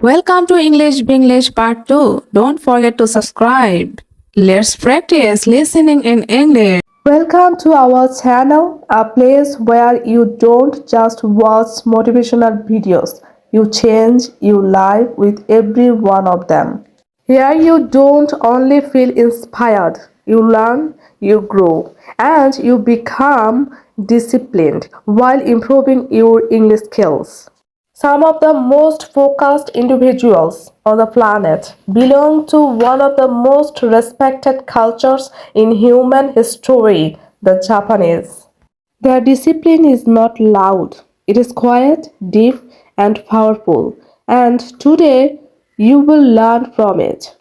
Welcome to English Binglish Part 2. Don't forget to subscribe. Let's practice listening in English. Welcome to our channel, a place where you don't just watch motivational videos, you change your life with every one of them. Here you don't only feel inspired, you learn, you grow, and you become disciplined while improving your English skills. Some of the most focused individuals on the planet belong to one of the most respected cultures in human history, the Japanese. Their discipline is not loud, it is quiet, deep, and powerful, and today you will learn from it.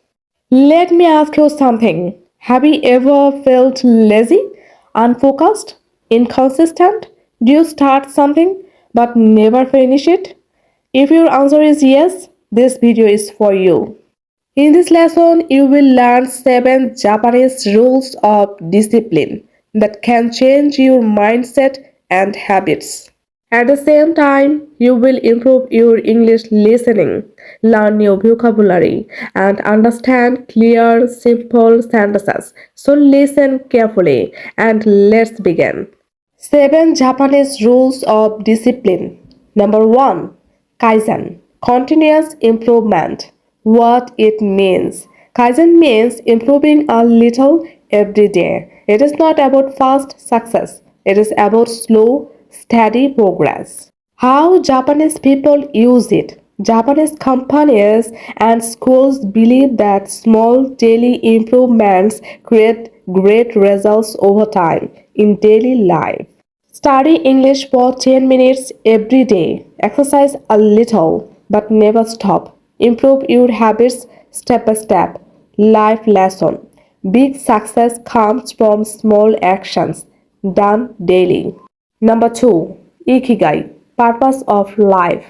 Let me ask you something. Have you ever felt lazy, unfocused, inconsistent? Do you start something but never finish it? If your answer is yes, this video is for you. In this lesson, you will learn 7 Japanese rules of discipline that can change your mindset and habits. At the same time, you will improve your English listening, learn new vocabulary, and understand clear, simple sentences. So listen carefully and let's begin. 7 Japanese rules of discipline. Number 1. Kaizen, continuous improvement. What it means? Kaizen means improving a little every day. It is not about fast success. It is about slow, steady progress. How Japanese people use it. Japanese companies and schools believe that small daily improvements create great results over time in daily life. Study English for 10 minutes every day. Exercise a little, but never stop. Improve your habits step by step. Life lesson. Big success comes from small actions done daily. Number 2. Ikigai, purpose of life.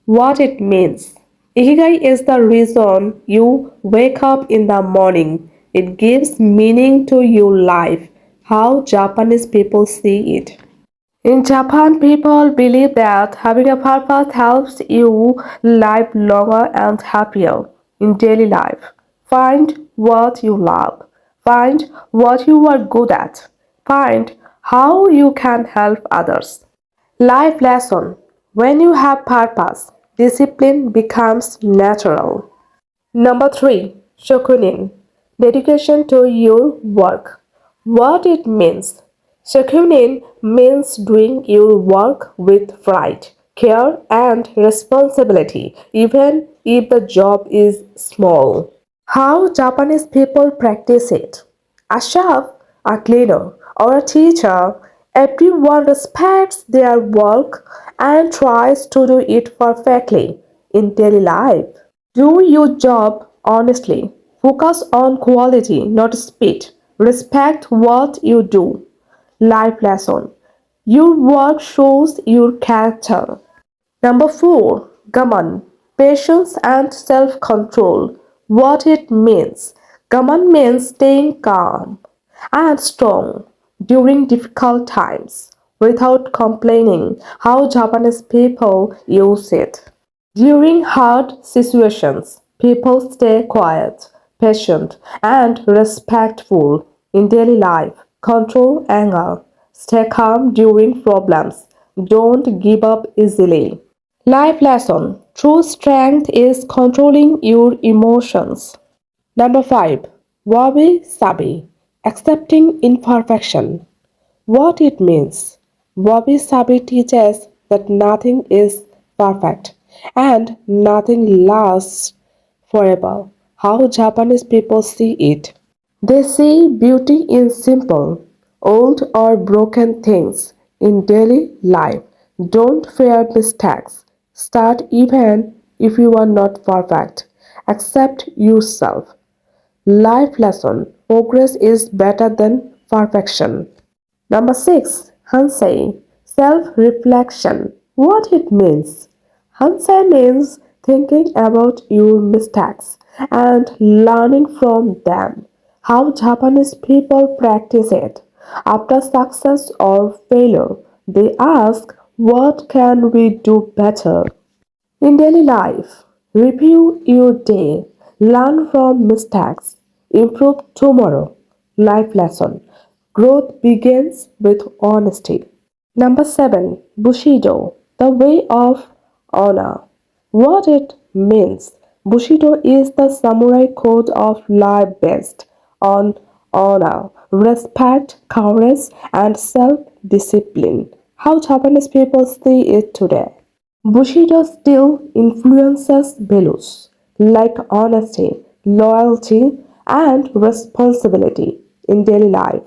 What it means. Ikigai is the reason you wake up in the morning. It gives meaning to your life. How Japanese people see it. In Japan, people believe that having a purpose helps you live longer and happier in daily life. Find what you love. Find what you are good at. Find how you can help others. Life lesson. When you have purpose, discipline becomes natural. Number 3. Shokunin. Dedication to your work. What it means. Shokunin means doing your work with pride, care, and responsibility, even if the job is small. How Japanese people practice it. A chef, a cleaner, or a teacher, everyone respects their work and tries to do it perfectly in daily life. Do your job honestly. Focus on quality, not speed. Respect what you do. Life lesson. Your work shows your character. Number 4. Gaman. Patience and self-control. What it means. Gaman means staying calm and strong during difficult times without complaining. How Japanese people use it. During hard situations, people stay quiet, patient, and respectful in daily life. Control anger. Stay calm during problems. Don't give up easily. Life lesson. True strength is controlling your emotions. Number 5. Wabi Sabi. Accepting imperfection. What it means. Wabi Sabi teaches that nothing is perfect and nothing lasts forever. How Japanese people see it. They see beauty in simple, old or broken things in daily life. Don't fear mistakes. Start even if you are not perfect. Accept yourself. Life lesson. Progress is better than perfection. Number 6. Hansei. Self-reflection. What it means. Hansei means thinking about your mistakes and learning from them. How Japanese people practice it. After success or failure, they ask, what can we do better? In daily life, Review your day. Learn from mistakes. Improve tomorrow. Life lesson. Growth begins with honesty. Number 7. Bushido, the way of honor. What it means. Bushido is the samurai code of life based on honor, respect, courage, and self discipline. How Japanese people see it today. Bushido still influences values like honesty, loyalty, and responsibility in daily life.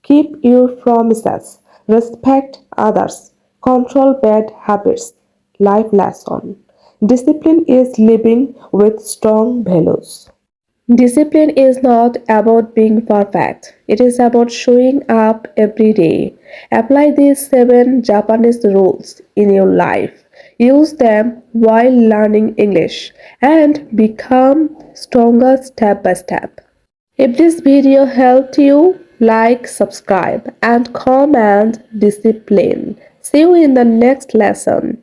Keep your promises, respect others, control bad habits. Life lesson. Discipline is living with strong values. Discipline is not about being perfect. It is about showing up every day. Apply these 7 Japanese rules in your life. Use them while learning English and become stronger step by step. If this video helped you, like, subscribe, and comment discipline. See you in the next lesson.